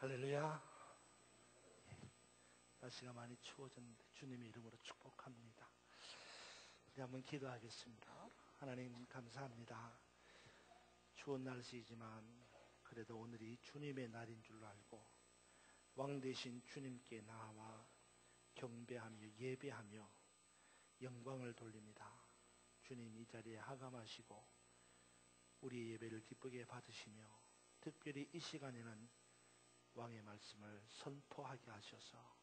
할렐루야. 날씨가 많이 추워졌는데 주님의 이름으로 축복합니다. 우리 한번 기도하겠습니다. 하나님 감사합니다. 추운 날씨이지만 그래도 오늘이 주님의 날인 줄 알고 왕 되신 주님께 나와 경배하며 예배하며 영광을 돌립니다. 주님, 이 자리에 하감하시고 우리의 예배를 기쁘게 받으시며 특별히 이 시간에는 왕의 말씀을 선포하게 하셔서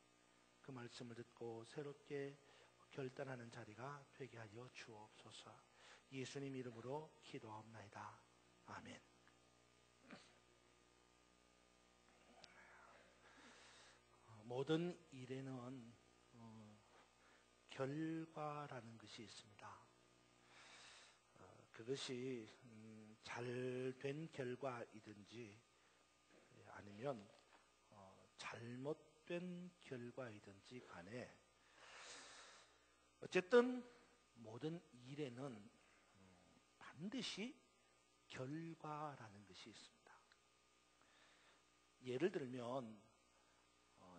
그 말씀을 듣고 새롭게 결단하는 자리가 되게 하여 주옵소서. 예수님 이름으로 기도하옵나이다. 아멘. 모든 일에는 결과라는 것이 있습니다. 그것이 잘된 결과이든지 아니면 잘못된 결과이든지 간에 어쨌든 모든 일에는 반드시 결과라는 것이 있습니다. 예를 들면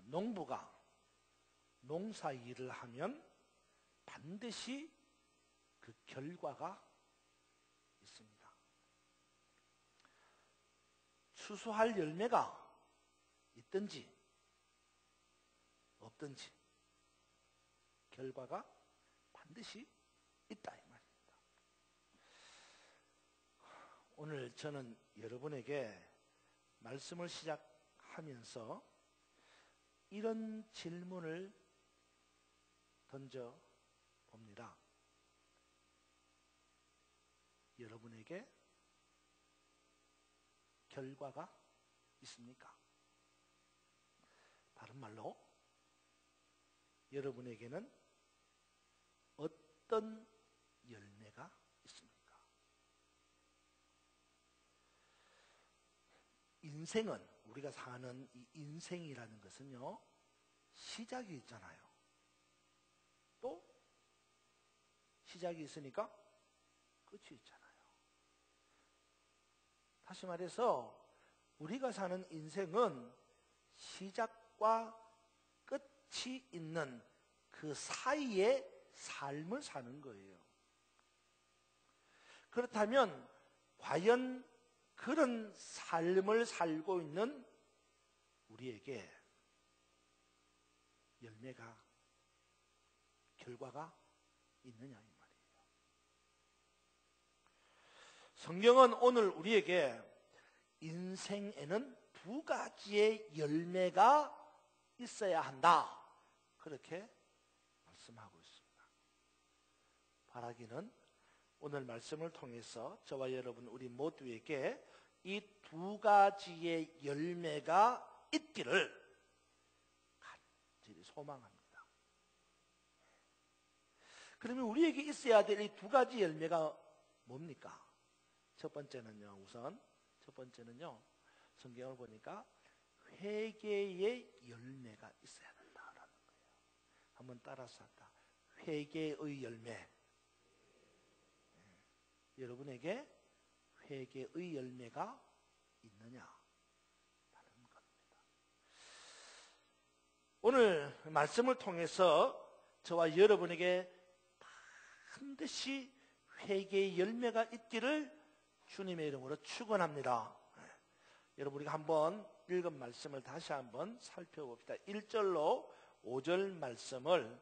농부가 농사 일을 하면 반드시 그 결과가 있습니다. 추수할 열매가 있든지 없든지 결과가 반드시 있다 이 말입니다. 오늘 저는 여러분에게 말씀을 시작하면서 이런 질문을 던져 봅니다. 여러분에게 결과가 있습니까? 다른 말로 여러분에게는 어떤 열매가 있습니까? 인생은, 우리가 사는 이 인생이라는 것은요, 시작이 있잖아요. 또 시작이 있으니까 끝이 있잖아요. 다시 말해서 우리가 사는 인생은 시작과 끝이 있는 그 사이의 삶을 사는 거예요. 그렇다면 과연 그런 삶을 살고 있는 우리에게 열매가, 결과가 있느냐 이 말이에요. 성경은 오늘 우리에게 인생에는 두 가지의 열매가 있어야 한다, 그렇게 말씀하고 있습니다. 바라기는 오늘 말씀을 통해서 저와 여러분 우리 모두에게 이 두 가지의 열매가 있기를 간절히 소망합니다. 그러면 우리에게 있어야 될 이 두 가지 열매가 뭡니까? 첫 번째는요, 우선 첫 번째는요, 성경을 보니까 회개의 열매가 있어야 된다라는 거예요. 한번 따라서 한다. 회개의 열매. 여러분에게 회개의 열매가 있느냐? 라는 겁니다. 오늘 말씀을 통해서 저와 여러분에게 반드시 회개의 열매가 있기를 주님의 이름으로 축원합니다. 여러분, 우리가 한번 읽은 말씀을 다시 한번 살펴봅시다. 1절로 5절 말씀을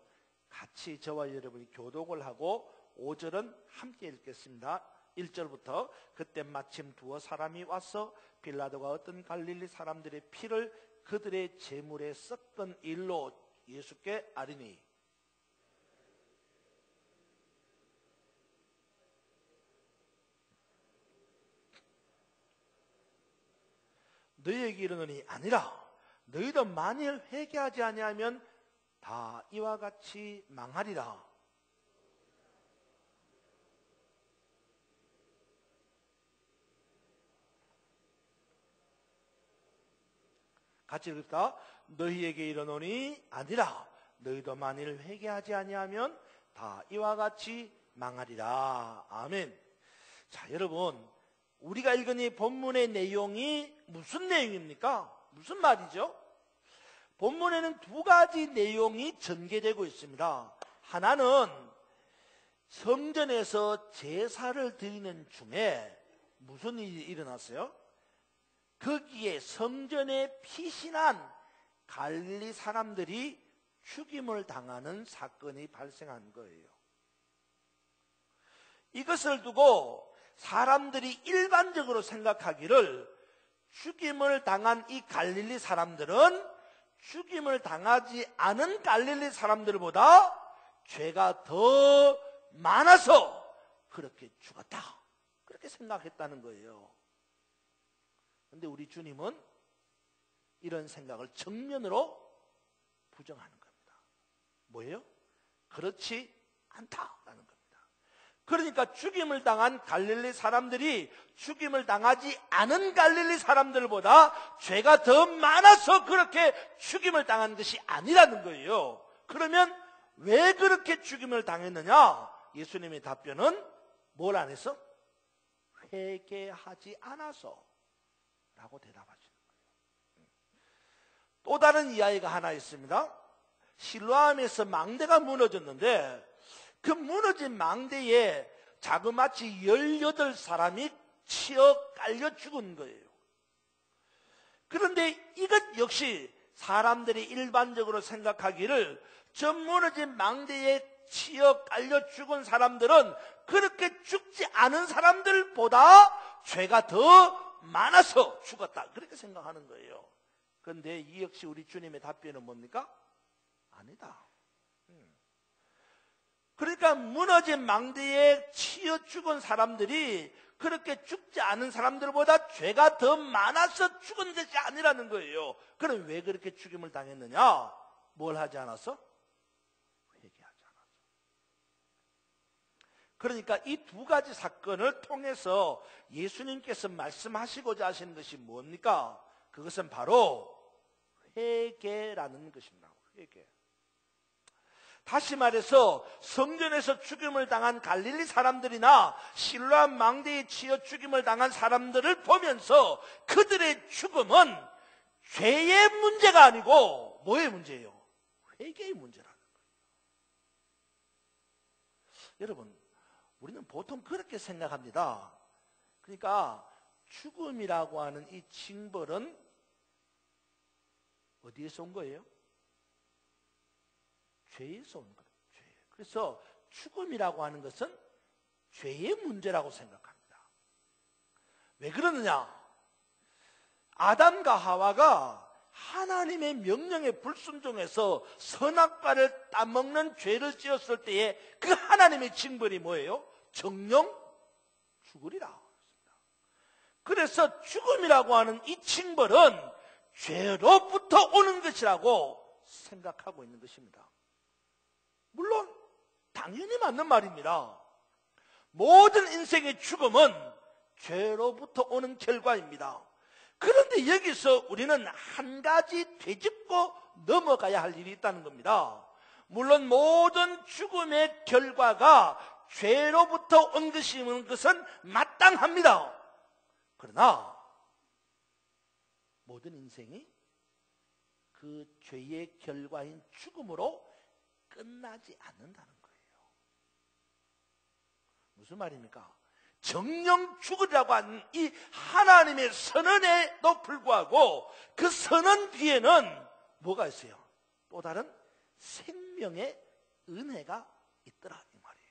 같이 저와 여러분이 교독을 하고 5절은 함께 읽겠습니다. 1절부터 그때 마침 두어 사람이 와서 빌라도가 어떤 갈릴리 사람들의 피를 그들의 제물에 썼던 일로 예수께 아뢰니 너희에게 이르노니 아니라 너희도 만일 회개하지 아니하면 다 이와 같이 망하리라. 같이 읽읍시다. 너희에게 이르노니 아니라 너희도 만일 회개하지 아니하면 다 이와 같이 망하리라. 아멘. 자, 여러분, 우리가 읽은 이 본문의 내용이 무슨 내용입니까? 무슨 말이죠? 본문에는 두 가지 내용이 전개되고 있습니다. 하나는 성전에서 제사를 드리는 중에 무슨 일이 일어났어요? 거기에 성전에 피신한 갈릴리 사람들이 죽임을 당하는 사건이 발생한 거예요. 이것을 두고 사람들이 일반적으로 생각하기를 죽임을 당한 이 갈릴리 사람들은 죽임을 당하지 않은 갈릴리 사람들보다 죄가 더 많아서 그렇게 죽었다, 그렇게 생각했다는 거예요. 그런데 우리 주님은 이런 생각을 정면으로 부정하는 겁니다. 뭐예요? 그렇지 않다라는 겁니다. 그러니까 죽임을 당한 갈릴리 사람들이 죽임을 당하지 않은 갈릴리 사람들보다 죄가 더 많아서 그렇게 죽임을 당한 것이 아니라는 거예요. 그러면 왜 그렇게 죽임을 당했느냐? 예수님의 답변은 뭘 안 했어? 회개하지 않아서 라고 대답하시는 거예요. 또 다른 이야기가 하나 있습니다. 실로암에서 망대가 무너졌는데 그 무너진 망대에 자그마치 18사람이 치어 깔려 죽은 거예요. 그런데 이것 역시 사람들이 일반적으로 생각하기를 저 무너진 망대에 치어 깔려 죽은 사람들은 그렇게 죽지 않은 사람들보다 죄가 더 많아서 죽었다, 그렇게 생각하는 거예요. 그런데 이 역시 우리 주님의 답변은 뭡니까? 아니다. 그러니까 무너진 망대에 치여 죽은 사람들이 그렇게 죽지 않은 사람들보다 죄가 더 많아서 죽은 것이 아니라는 거예요. 그럼 왜 그렇게 죽임을 당했느냐? 뭘 하지 않았어? 회개하지 않았어. 그러니까 이 두 가지 사건을 통해서 예수님께서 말씀하시고자 하시는 것이 뭡니까? 그것은 바로 회개라는 것입니다. 회개. 다시 말해서 성전에서 죽임을 당한 갈릴리 사람들이나 실로암 망대에 치여 죽임을 당한 사람들을 보면서 그들의 죽음은 죄의 문제가 아니고 뭐의 문제예요? 회개의 문제라는 거예요. 여러분, 우리는 보통 그렇게 생각합니다. 그러니까 죽음이라고 하는 이 징벌은 어디에서 온 거예요? 죄에서 온 거예요. 죄. 그래서 죽음이라고 하는 것은 죄의 문제라고 생각합니다. 왜 그러느냐? 아담과 하와가 하나님의 명령에 불순종해서 선악과를 따먹는 죄를 지었을 때에 그 하나님의 징벌이 뭐예요? 정령 죽으리라. 그래서 죽음이라고 하는 이 징벌은 죄로부터 오는 것이라고 생각하고 있는 것입니다. 물론 당연히 맞는 말입니다. 모든 인생의 죽음은 죄로부터 오는 결과입니다. 그런데 여기서 우리는 한 가지 되짚고 넘어가야 할 일이 있다는 겁니다. 물론 모든 죽음의 결과가 죄로부터 온 것이면 그것은 마땅합니다. 그러나 모든 인생이 그 죄의 결과인 죽음으로 끝나지 않는다는 거예요. 무슨 말입니까? 정령 죽으리라고 하는 이 하나님의 선언에도 불구하고 그 선언 뒤에는 뭐가 있어요? 또 다른 생명의 은혜가 있더라, 이 말이에요.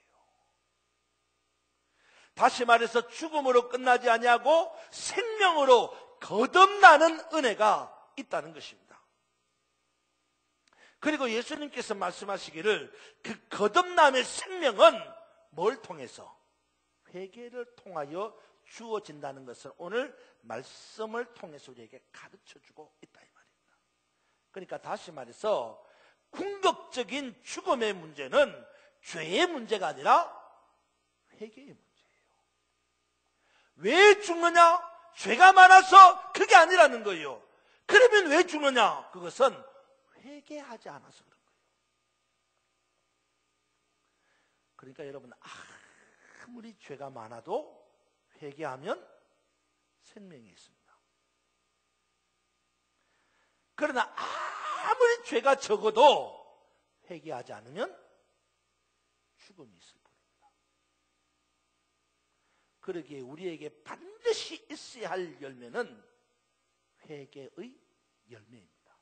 다시 말해서 죽음으로 끝나지 아니하고 생명으로 거듭나는 은혜가 있다는 것입니다. 그리고 예수님께서 말씀하시기를 그 거듭남의 생명은 뭘 통해서? 회개를 통하여 주어진다는 것을 오늘 말씀을 통해서 우리에게 가르쳐주고 있다, 이 말입니다. 그러니까 다시 말해서 궁극적인 죽음의 문제는 죄의 문제가 아니라 회개의 문제예요. 왜 죽느냐? 죄가 많아서 그게 아니라는 거예요. 그러면 왜 죽느냐? 그것은 회개하지 않아서 그런 거예요. 그러니까 여러분, 아무리 죄가 많아도 회개하면 생명이 있습니다. 그러나 아무리 죄가 적어도 회개하지 않으면 죽음이 있을 뿐입니다. 그러기에 우리에게 반드시 있어야 할 열매는 회개의 열매입니다.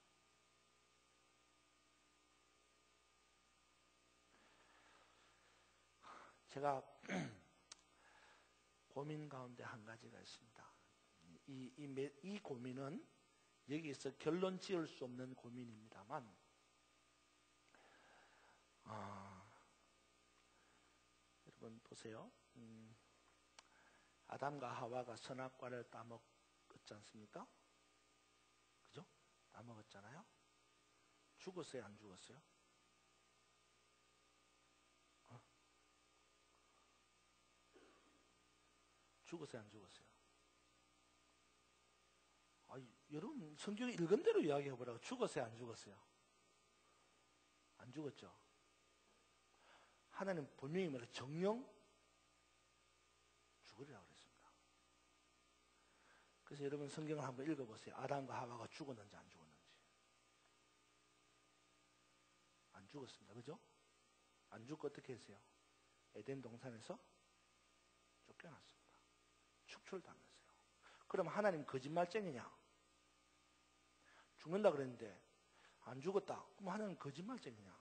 제가 고민 가운데 한 가지가 있습니다. 이 고민은 여기서 결론 지을 수 없는 고민입니다만, 여러분 보세요. 아담과 하와가 선악과를 따먹었지 않습니까? 그죠? 따먹었잖아요. 죽었어요, 안 죽었어요? 죽었어요, 안 죽었어요? 여러분 성경 읽은 대로 이야기해보라고. 죽었어요, 안 죽었어요? 안 죽었죠? 하나님 분명히 말해 정령 죽으리라고 그랬습니다. 그래서 여러분 성경을 한번 읽어보세요. 아담과 하와가 죽었는지 안 죽었는지. 안 죽었습니다. 그죠? 안 죽고 어떻게 했어요? 에덴 동산에서 쫓겨났습니다. 축출당했어요. 그럼 하나님 거짓말쟁이냐? 죽는다 그랬는데 안 죽었다. 그럼 하나님 거짓말쟁이냐?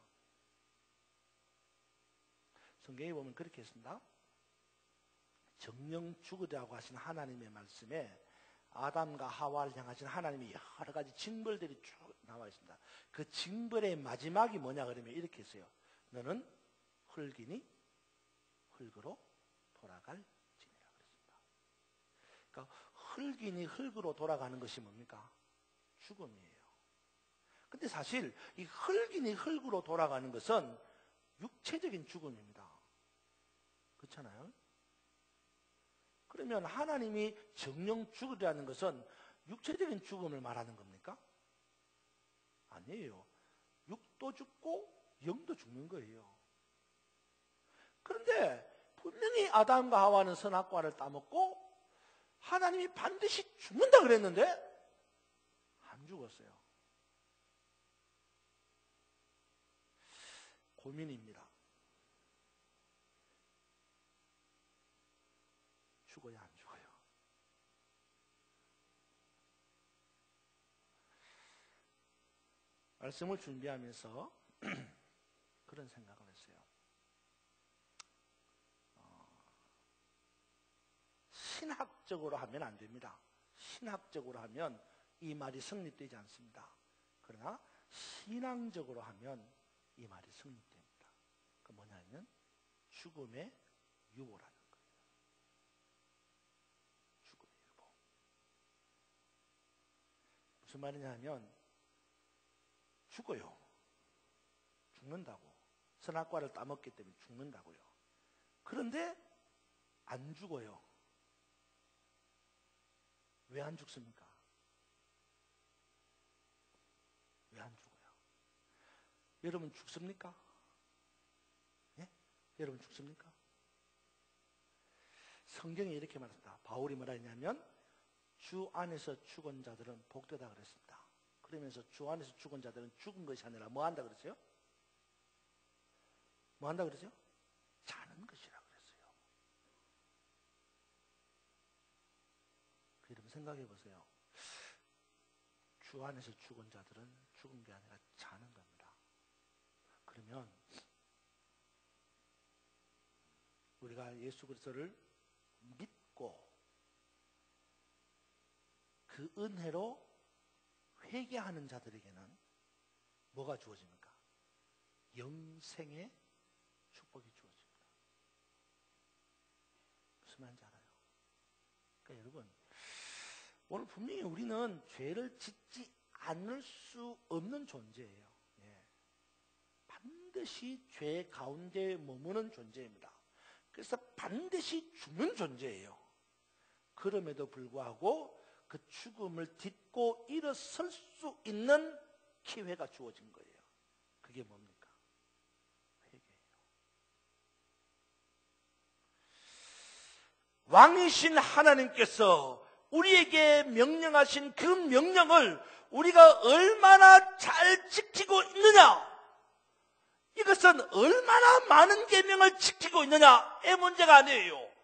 성경에 보면 그렇게 했습니다. 정령 죽으라고 하신 하나님의 말씀에 아담과 하와를 향하신 하나님의 여러 가지 징벌들이 쭉 나와 있습니다. 그 징벌의 마지막이 뭐냐 그러면 이렇게 했어요. 너는 흙이니 흙으로 돌아갈지니라 그랬습니다. 그러니까 흙이니 흙으로 돌아가는 것이 뭡니까? 죽음이에요. 근데 사실 이 흙이니 흙으로 돌아가는 것은 육체적인 죽음입니다. 그렇잖아요? 그러면 하나님이 정령 죽으라는 것은 육체적인 죽음을 말하는 겁니까? 아니에요. 육도 죽고 영도 죽는 거예요. 그런데 분명히 아담과 하와는 선악과를 따먹고 하나님이 반드시 죽는다 그랬는데 안 죽었어요. 고민입니다. 죽어야 안 죽어요? 말씀을 준비하면서 그런 생각을 했어요. 신학적으로 하면 안 됩니다. 신학적으로 하면 이 말이 성립되지 않습니다. 그러나 신앙적으로 하면 이 말이 성립됩니다. 그 뭐냐면 죽음의 유보라는 거예요. 죽음의 유보. 무슨 말이냐면 죽어요. 죽는다고. 선악과를 따먹기 때문에 죽는다고요. 그런데 안 죽어요. 왜 안 죽습니까? 왜 안 죽어요? 여러분 죽습니까? 예? 여러분 죽습니까? 성경에 이렇게 말했습니다. 바울이 뭐라 했냐면 주 안에서 죽은 자들은 복되다 그랬습니다. 그러면서 주 안에서 죽은 자들은 죽은 것이 아니라 뭐 한다 그랬어요? 뭐 한다 그랬어요? 자는 것이라 그랬어요. 여러분 생각해 보세요. 주 안에서 죽은 자들은 죽은 게 아니라 자는 겁니다. 그러면 우리가 예수 그리스도를 믿고 그 은혜로 회개하는 자들에게는 뭐가 주어집니까? 영생의 축복이 주어집니다. 무슨 말인지 알아요? 그러니까 여러분 오늘 분명히 우리는 죄를 짓지 않을 수 없는 존재예요. 예. 반드시 죄 가운데 머무는 존재입니다. 그래서 반드시 죽는 존재예요. 그럼에도 불구하고 그 죽음을 딛고 일어설 수 있는 기회가 주어진 거예요. 그게 뭡니까? 회개예요. 왕이신 하나님께서 우리에게 명령하신 그 명령을 우리가 얼마나 잘 지키고 있느냐, 이것은 얼마나 많은 계명을 지키고 있느냐의 문제가 아니에요.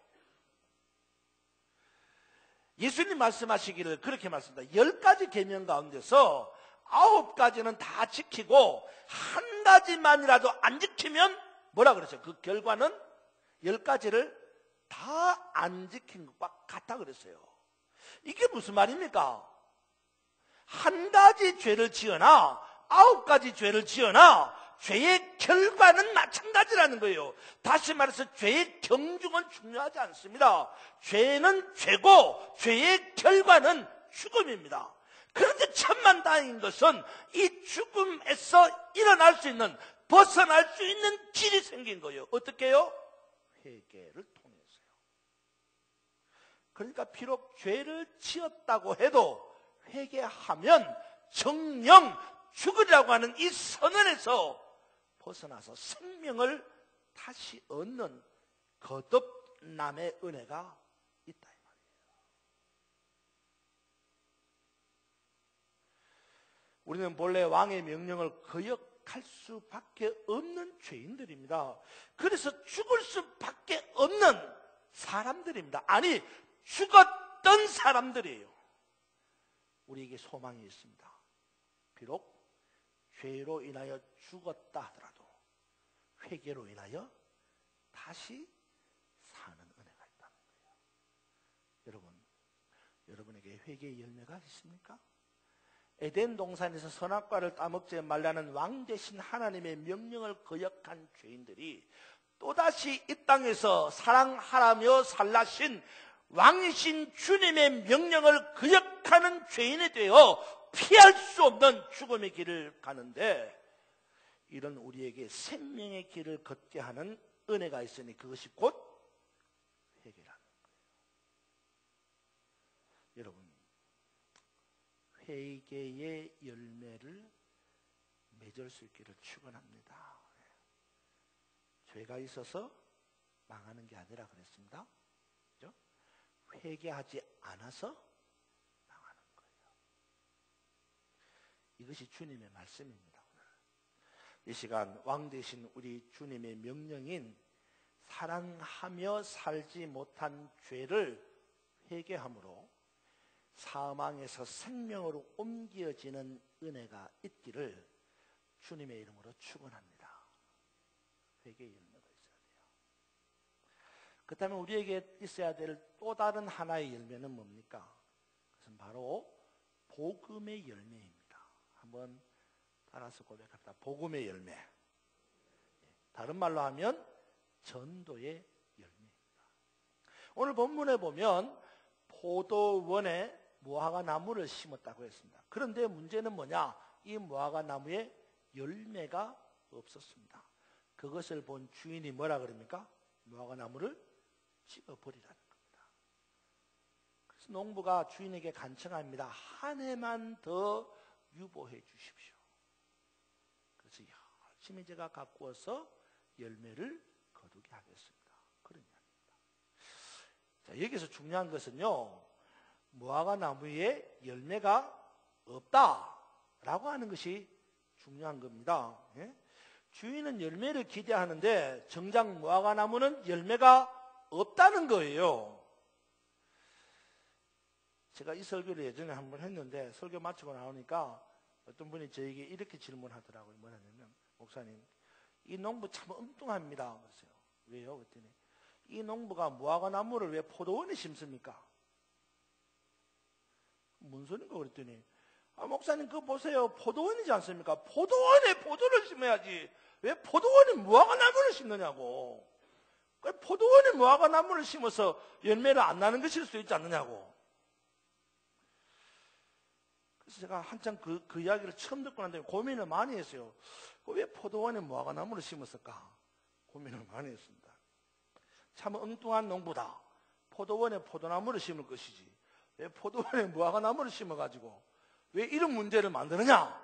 예수님 말씀하시기를 그렇게 말씀합니다. 10가지 계명 가운데서 9가지는 다 지키고 한 가지만이라도 안 지키면 뭐라 그랬어요? 그 결과는 10가지를 다 안 지킨 것과 같다 그랬어요. 이게 무슨 말입니까? 한 가지 죄를 지어나 9가지 죄를 지어나 죄의 결과는 마찬가지라는 거예요. 다시 말해서 죄의 경중은 중요하지 않습니다. 죄는 죄고 죄의 결과는 죽음입니다. 그런데 천만다행인 것은 이 죽음에서 일어날 수 있는, 벗어날 수 있는 길이 생긴 거예요. 어떻게 해요? 회개를 통해서요. 그러니까 비록 죄를 지었다고 해도 회개하면 정령 죽으리라고 하는 이 선언에서 벗어나서 생명을 다시 얻는 거듭남의 은혜가 있다 이 말이에요. 우리는 본래 왕의 명령을 거역할 수밖에 없는 죄인들입니다. 그래서 죽을 수밖에 없는 사람들입니다. 아니, 죽었던 사람들이에요. 우리에게 소망이 있습니다. 비록 죄로 인하여 죽었다 하더라도 회개로 인하여 다시 사는 은혜가 있다는 거예요. 여러분에게 회개의 열매가 있습니까? 에덴 동산에서 선악과를 따먹지 말라는 왕 대신 하나님의 명령을 거역한 죄인들이 또다시 이 땅에서 사랑하라며 살라신 왕이신 주님의 명령을 거역하는 죄인이 되어 피할 수 없는 죽음의 길을 가는데, 이런 우리에게 생명의 길을 걷게 하는 은혜가 있으니 그것이 곧 회개라는 거예요. 여러분, 회개의 열매를 맺을 수 있기를 축원합니다. 죄가 있어서 망하는 게 아니라 그랬습니다. 그렇죠? 회개하지 않아서 망하는 거예요. 이것이 주님의 말씀입니다. 이 시간 왕 되신 우리 주님의 명령인 사랑하며 살지 못한 죄를 회개함으로 사망에서 생명으로 옮겨지는 은혜가 있기를 주님의 이름으로 축원합니다. 회개의 열매가 있어야 돼요. 그렇다면 우리에게 있어야 될 또 다른 하나의 열매는 뭡니까? 그것은 바로 복음의 열매입니다. 한번 따라서 고백합니다. 복음의 열매. 다른 말로 하면 전도의 열매입니다. 오늘 본문에 보면 포도원에 무화과 나무를 심었다고 했습니다. 그런데 문제는 뭐냐? 이 무화과 나무에 열매가 없었습니다. 그것을 본 주인이 뭐라 그럽니까? 무화과 나무를 찍어버리라는 겁니다. 그래서 농부가 주인에게 간청합니다. 한 해만 더 유보해 주십시오. 그래서 열심히 제가 가꾸어서 열매를 거두게 하겠습니다. 그런 이야기입니다. 자, 여기서 중요한 것은요, 무화과 나무에 열매가 없다라고 하는 것이 중요한 겁니다. 예? 주인은 열매를 기대하는데 정작 무화과 나무는 열매가 없다는 거예요. 제가 이 설교를 예전에 한번 했는데 설교 마치고 나오니까 어떤 분이 저에게 이렇게 질문하더라고요. 뭐냐면, 목사님, 이 농부 참 엉뚱합니다. 그랬어요. 왜요? 그랬더니 이 농부가 무화과 나무를 왜 포도원에 심습니까? 무슨 소린가 그랬더니, 목사님 그거 보세요. 포도원이지 않습니까? 포도원에 포도를 심어야지 왜 포도원에 무화과 나무를 심느냐고. 포도원에 무화과 나무를 심어서 열매를 안 나는 것일 수 있지 않느냐고. 그래서 제가 한참 그 이야기를 처음 듣고 난 다음에 고민을 많이 했어요. 왜 포도원에 무화과 나무를 심었을까? 고민을 많이 했습니다. 참 엉뚱한 농부다. 포도원에 포도나무를 심을 것이지 왜 포도원에 무화과 나무를 심어가지고 왜 이런 문제를 만드느냐?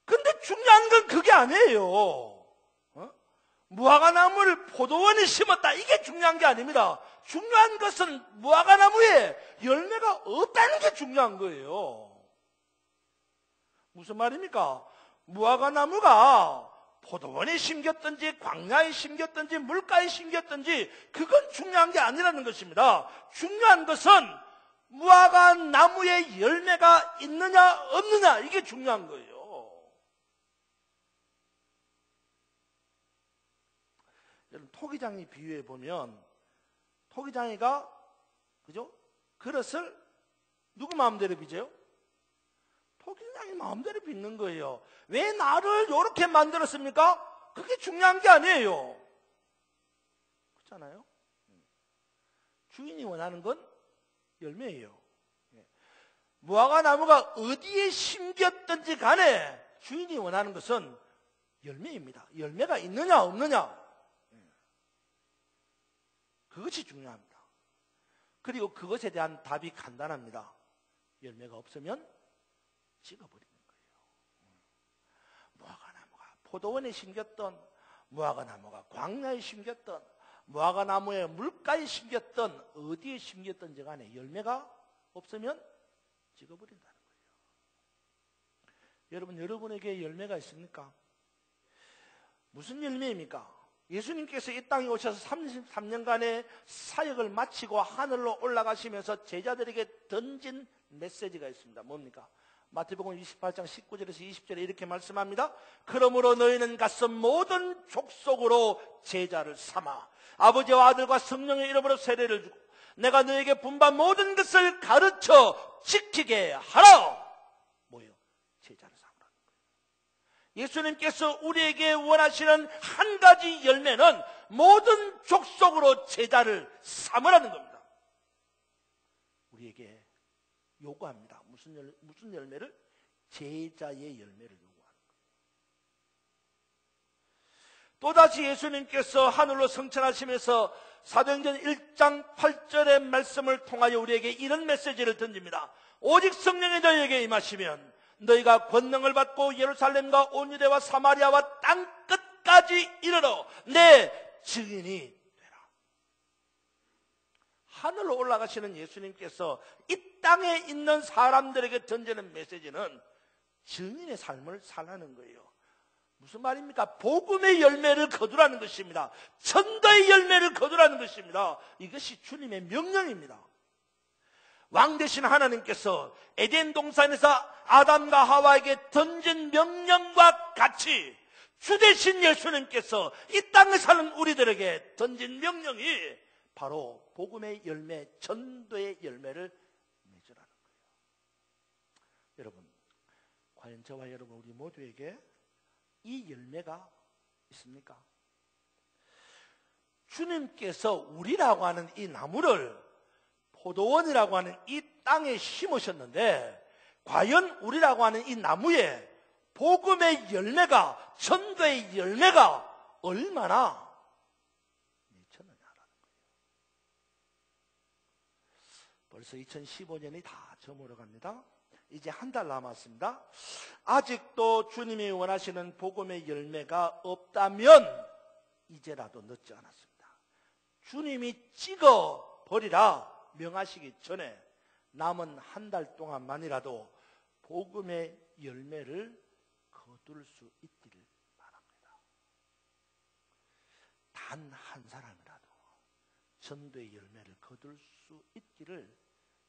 근데 중요한 건 그게 아니에요. 무화과 나무를 포도원에 심었다, 이게 중요한 게 아닙니다. 중요한 것은 무화과나무에 열매가 없다는 게 중요한 거예요. 무슨 말입니까? 무화과나무가 포도원에 심겼든지 광야에 심겼든지 물가에 심겼든지 그건 중요한 게 아니라는 것입니다. 중요한 것은 무화과나무에 열매가 있느냐 없느냐, 이게 중요한 거예요. 여러분, 토기장이 비유해 보면 토기장이가 그죠? 그릇을 누구 마음대로 빚어요? 토기장이 마음대로 빚는 거예요. 왜 나를 이렇게 만들었습니까? 그게 중요한 게 아니에요. 그렇잖아요? 주인이 원하는 건 열매예요. 무화과나무가 어디에 심겼든지 간에 주인이 원하는 것은 열매입니다. 열매가 있느냐 없느냐, 그것이 중요합니다. 그리고 그것에 대한 답이 간단합니다. 열매가 없으면 찍어버리는 거예요. 무화과나무가 포도원에 심겼던, 무화과나무가 광야에 심겼던, 무화과나무의 물가에 심겼던, 어디에 심겼던지 간에 열매가 없으면 찍어버린다는 거예요. 여러분, 여러분에게 열매가 있습니까? 무슨 열매입니까? 예수님께서 이 땅에 오셔서 33년간의 사역을 마치고 하늘로 올라가시면서 제자들에게 던진 메시지가 있습니다. 뭡니까? 마태복음 28장 19절에서 20절에 이렇게 말씀합니다. 그러므로 너희는 가서 모든 족속으로 제자를 삼아 아버지와 아들과 성령의 이름으로 세례를 주고 내가 너에게 분반 모든 것을 가르쳐 지키게 하라. 뭐예요? 제자를 삼으라는 거예요. 예수님께서 우리에게 원하시는 한 가지 열매는 모든 족속으로 제자를 삼으라는 겁니다. 우리에게 요구합니다. 무슨 열매를? 제자의 열매를 요구하는 거예요. 또다시 예수님께서 하늘로 승천하시면서 사도행전 1장 8절의 말씀을 통하여 우리에게 이런 메시지를 던집니다. 오직 성령이 너희에게 임하시면 너희가 권능을 받고 예루살렘과 온 유대와 사마리아와 땅 끝까지 이르러 내 증인이 되라. 하늘로 올라가시는 예수님께서 이 땅에 있는 사람들에게 던지는 메시지는 증인의 삶을 살라는 거예요. 무슨 말입니까? 복음의 열매를 거두라는 것입니다. 전도의 열매를 거두라는 것입니다. 이것이 주님의 명령입니다. 왕 되신 하나님께서 에덴 동산에서 아담과 하와에게 던진 명령과 같이 주 되신 예수님께서 이 땅에 사는 우리들에게 던진 명령이 바로 복음의 열매, 전도의 열매를 맺으라는 거예요. 여러분, 과연 저와 여러분 우리 모두에게 이 열매가 있습니까? 주님께서 우리라고 하는 이 나무를 포도원이라고 하는 이 땅에 심으셨는데 과연 우리라고 하는 이 나무에 복음의 열매가, 전도의 열매가 얼마나 맺혔느냐라는 거예요. 벌써 2015년이 다 저물어 갑니다. 이제 한 달 남았습니다. 아직도 주님이 원하시는 복음의 열매가 없다면 이제라도 늦지 않았습니다. 주님이 찍어버리라 명하시기 전에 남은 한 달 동안만이라도 복음의 열매를 거둘 수 있기를 바랍니다. 단 한 사람이라도 전도의 열매를 거둘 수 있기를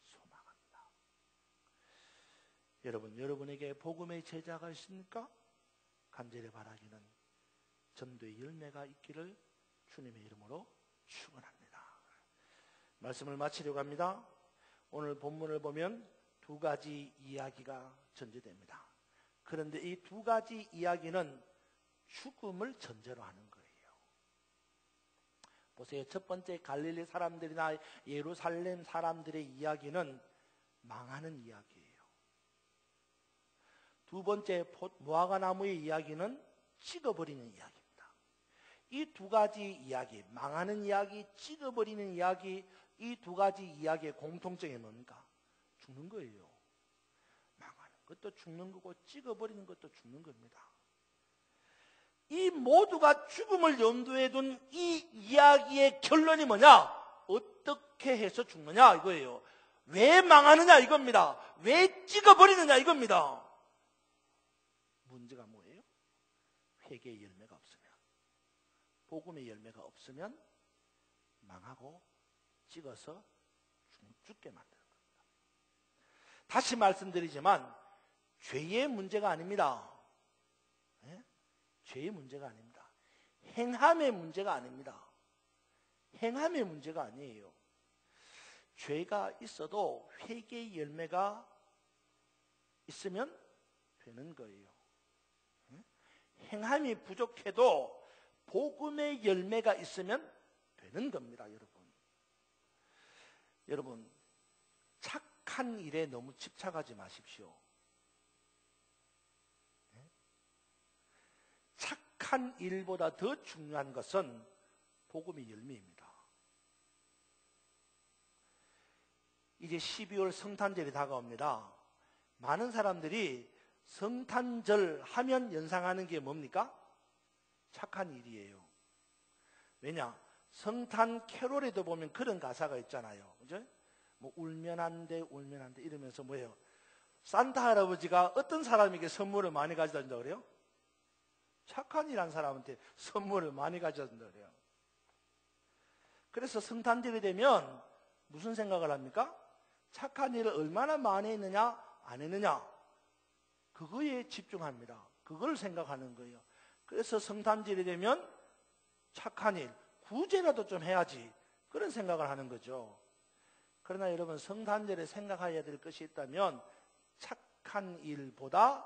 소망합니다. 여러분, 여러분에게 복음의 제자가 있습니까? 간절히 바라기는 전도의 열매가 있기를 주님의 이름으로 축원합니다. 말씀을 마치려고 합니다. 오늘 본문을 보면 두 가지 이야기가 전제됩니다. 그런데 이 두 가지 이야기는 죽음을 전제로 하는 거예요. 보세요. 첫 번째 갈릴리 사람들이나 예루살렘 사람들의 이야기는 망하는 이야기예요. 두 번째 무화과나무의 이야기는 찍어버리는 이야기입니다. 이 두 가지 이야기, 망하는 이야기, 찍어버리는 이야기, 이 두 가지 이야기의 공통점이 뭡니까? 죽는 거예요. 망하는 것도 죽는 거고 찍어버리는 것도 죽는 겁니다. 이 모두가 죽음을 염두에 둔 이 이야기의 결론이 뭐냐? 어떻게 어떻게 해서 죽느냐 이거예요. 왜 망하느냐 이겁니다. 왜 찍어버리느냐 이겁니다. 문제가 뭐예요? 회개의 열매가 없으면, 복음의 열매가 없으면 망하고 찍어서 죽게 만드는 겁니다. 다시 말씀드리지만 죄의 문제가 아닙니다. 네? 죄의 문제가 아닙니다. 행함의 문제가 아닙니다. 행함의 문제가 아니에요. 죄가 있어도 회개의 열매가 있으면 되는 거예요. 행함이 부족해도 복음의 열매가 있으면 되는 겁니다, 여러분. 여러분, 착한 일에 너무 집착하지 마십시오. 착한 일보다 더 중요한 것은 복음의 열매입니다. 이제 12월 성탄절이 다가옵니다. 많은 사람들이 성탄절 하면 연상하는 게 뭡니까? 착한 일이에요. 왜냐? 성탄 캐롤에도 보면 그런 가사가 있잖아요. 그죠? 뭐 울면 안 돼, 울면 안 돼 이러면서 뭐예요? 산타 할아버지가 어떤 사람에게 선물을 많이 가져다 준다 그래요? 착한 일한 사람한테 선물을 많이 가져다 준다 그래요. 그래서 성탄절이 되면 무슨 생각을 합니까? 착한 일을 얼마나 많이 했느냐, 안 했느냐, 그거에 집중합니다. 그걸 생각하는 거예요. 그래서 성탄절이 되면 착한 일, 구제라도 좀 해야지, 그런 생각을 하는 거죠. 그러나 여러분, 성탄절에 생각해야 될 것이 있다면 착한 일보다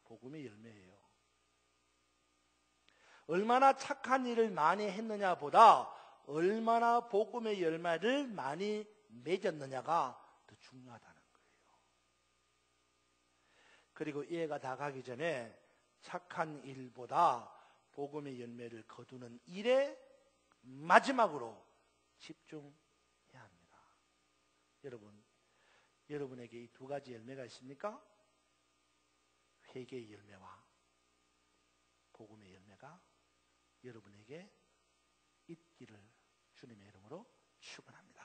복음의 열매예요. 얼마나 착한 일을 많이 했느냐 보다 얼마나 복음의 열매를 많이 맺었느냐가 더 중요하다는 거예요. 그리고 이해가 다 가기 전에 착한 일보다 복음의 열매를 거두는 일에 마지막으로 집중해야 합니다. 여러분, 여러분에게 이 두 가지 열매가 있습니까? 회개의 열매와 복음의 열매가 여러분에게 있기를 주님의 이름으로 축원합니다.